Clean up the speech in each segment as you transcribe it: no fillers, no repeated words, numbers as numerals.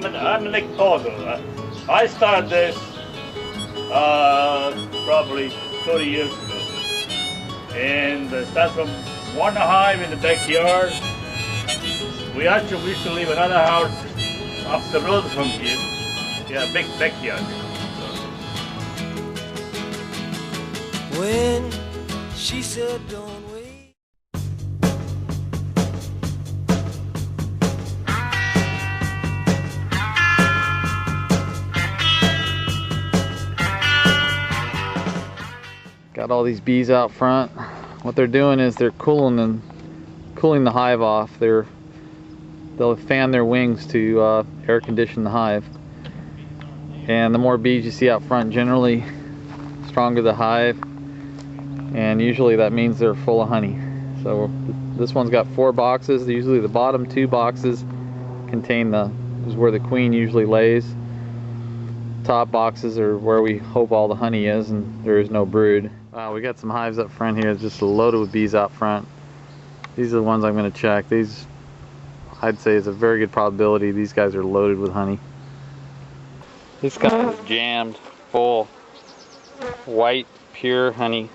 I'm Nick Pozo. I started this probably 30 years ago. And I started from one hive in the backyard. We actually used to leave another house up the road from here. Yeah, big backyard. When she said don't wait. Got all these bees out front. What they're doing is they're cooling the hive off. They'll fan their wings to air condition the hive. And the more bees you see out front, generally stronger the hive, and usually that means they're full of honey. So this one's got 4 boxes. Usually the bottom 2 boxes contain is where the queen usually lays. Top boxes are where we hope all the honey is, and there is no brood. We got some hives up front here, just loaded with bees out front. These are the ones I'm going to check. These, I'd say, is a very good probability these guys are loaded with honey. This guy is jammed full, white, pure honey.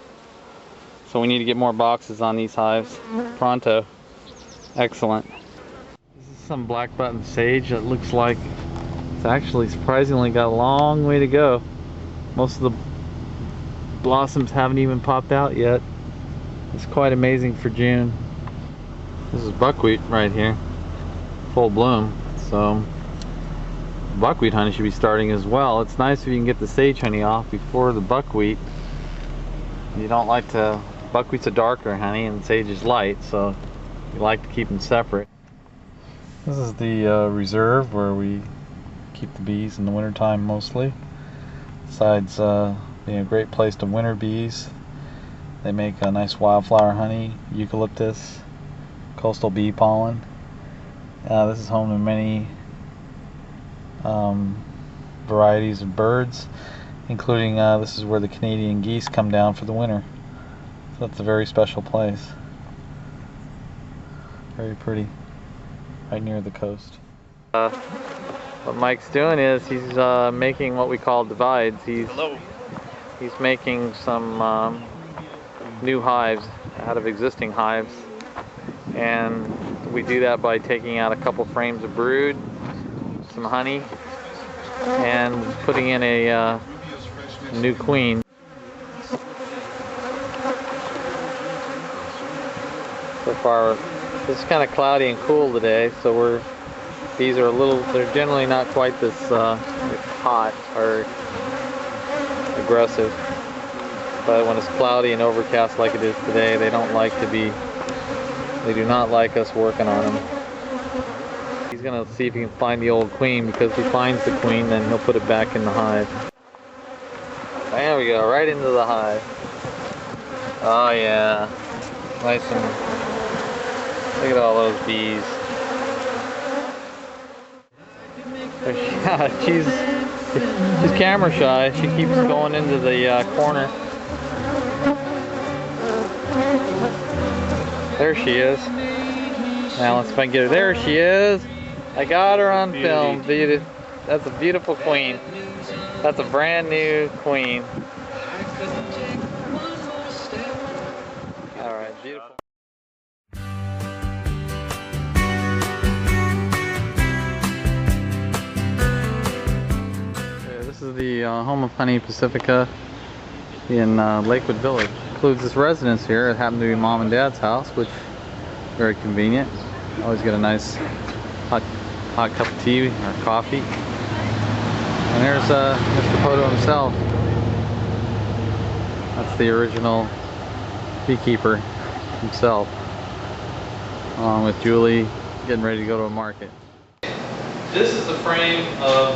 So we need to get more boxes on these hives pronto. Excellent. This is some black button sage that looks like it's actually surprisingly got a long way to go. Most of the blossoms haven't even popped out yet. It's quite amazing for June. This is buckwheat right here, full bloom. So buckwheat honey should be starting as well. It's nice if you can get the sage honey off before the buckwheat. You don't like to, buckwheat's a darker honey and sage is light, so you like to keep them separate. This is the reserve where we keep the bees in the wintertime mostly. Besides being a great place to winter bees, they make a nice wildflower honey, eucalyptus, coastal bee pollen. This is home to many varieties of birds, including this is where the Canadian geese come down for the winter. So that's a very special place. Very pretty, right near the coast. What Mike's doing is he's making what we call divides. He's making some new hives out of existing hives, and we do that by taking out a couple frames of brood, some honey, and putting in a new queen. So far, it's kind of cloudy and cool today, so these are they're generally not quite this hot or aggressive. But when it's cloudy and overcast like it is today, they do not like us working on them. He's gonna see if he can find the old queen, because if he finds the queen, then he'll put it back in the hive. There we go, right into the hive. Oh yeah, nice and look at all those bees. She's camera shy. She keeps going into the corner. There she is. Now let's see if I can get her. There she is. I got her on film. That's a beautiful queen. That's a brand new queen. All right, beautiful. This is the home of honey, Pacifica, in Lakewood Village. Includes this residence here. It happened to be Mom and Dad's house, which is very convenient. Always get a nice hot cup of tea or coffee. And there's Mr. Poto himself. That's the original beekeeper himself, along with Julie, getting ready to go to a market. This is the frame of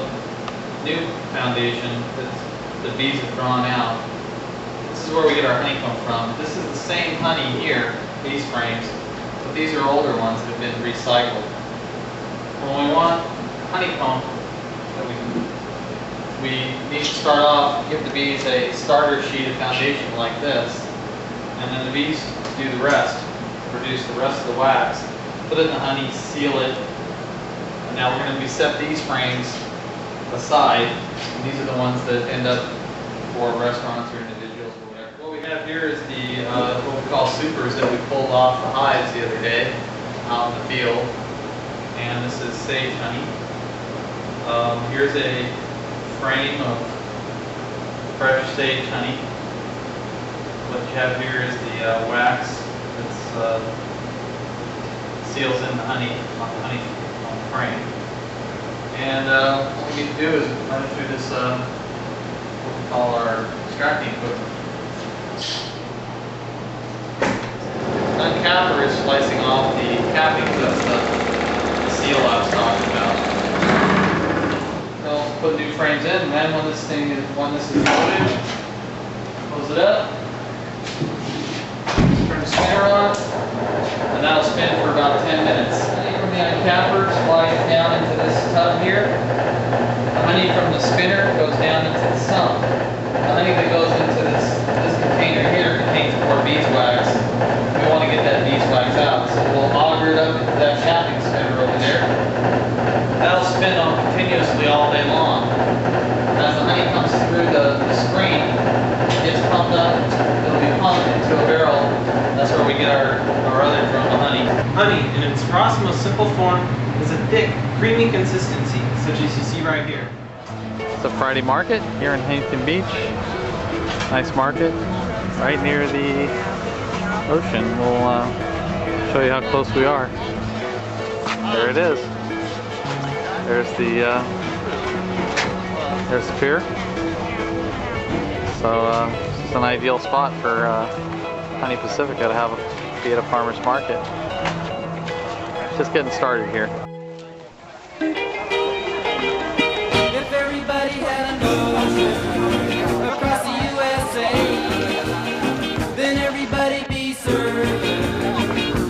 new foundation that the bees have drawn out. This is where we get our honeycomb from. This is the same honey here, these frames, but these are older ones that have been recycled. When we want honeycomb, we need to start off, give the bees a starter sheet of foundation like this, and then the bees do the rest, produce the rest of the wax, put it in the honey, seal it, and Now we're going to set these frames aside. These are the ones that end up for restaurants or individuals or whatever. What we have here is the what we call supers that we pulled off the hives the other day out in the field. And this is sage honey. Here's a frame of fresh sage honey. What you have here is the wax that seals in the honey on the frame. And what we need to do is run it through this what we call our extracting equipment. Uncapper is slicing off the capping, that's the seal I was talking about. We'll put new frames in, and then when this is loaded, close it up, turn the spinner on, and that'll spin for about 10 minutes. Honey from the uncapper slides down into this tub here. The honey from the spinner goes down into the sump. The honey that goes into this container here contains more beeswax. We want to get that beeswax out, so we'll auger it up into that capping spinner over there. That'll spin on continuously all day long. As the honey comes through the screen, it gets pumped up, it'll be pumped into a barrel. That's where we get our other drum of honey. Honey, in its rawest, most simple form, is a thick, creamy consistency, such as you see right here. It's a Friday market here in Huntington Beach. Nice market, right near the ocean. We'll show you how close we are. There it is. There's the pier. So it's an ideal spot for Honey Pacifica to be at a farmer's market. Just getting started here. If everybody had a nose across the USA, then everybody'd be served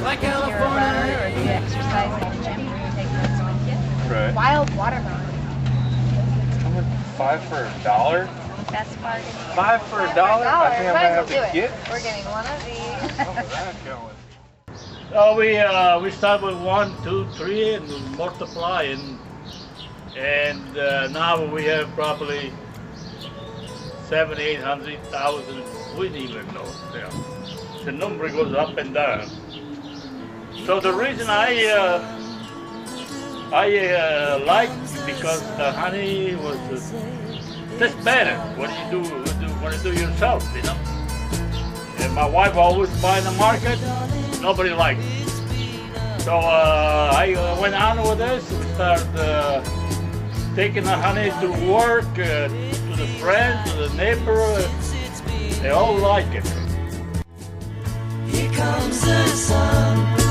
like California. Or do you exercise in the gym where you take notes with you? Right. Wild watermelon. 5 for $1? Best bargain. 5 for $1? I think I'm gonna have to get. We're getting one of these. How's that going? So we start with 1, 2, 3 and multiply, and now we have probably 700,000, 800,000. We don't even know. Yeah. The number goes up and down. So the reason I like because the honey was tastes better when you do yourself, you know. And my wife always buy in the market. Nobody liked it. So I went on with this. We started taking the honey to work, to the friends, to the neighbor. They all like it. Here comes the sun.